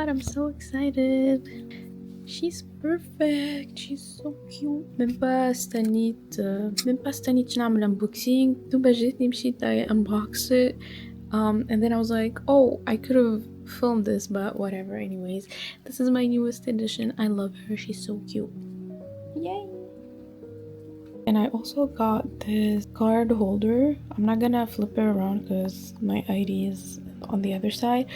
god, I'm so excited. She's perfect. She's so cute. من با استنيت نعمل unboxing. دوبا جيتني مشيت I unboxed it. And then I was like, oh, I could have filmed this, but whatever. Anyways, this is my newest edition. I love her. She's so cute. Yay. And I also got this card holder. I'm not gonna flip it around because my ID is on the other side.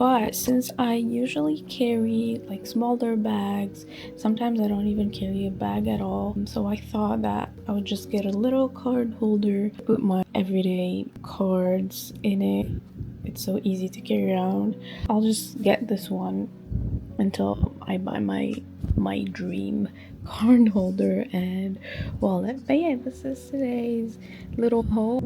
But since I usually carry like smaller bags, sometimes I don't even carry a bag at all. So I thought that I would just get a little card holder, put my everyday cards in it. It's so easy to carry around. I'll just get this one until I buy my dream card holder and wallet. But yeah, this is today's little haul.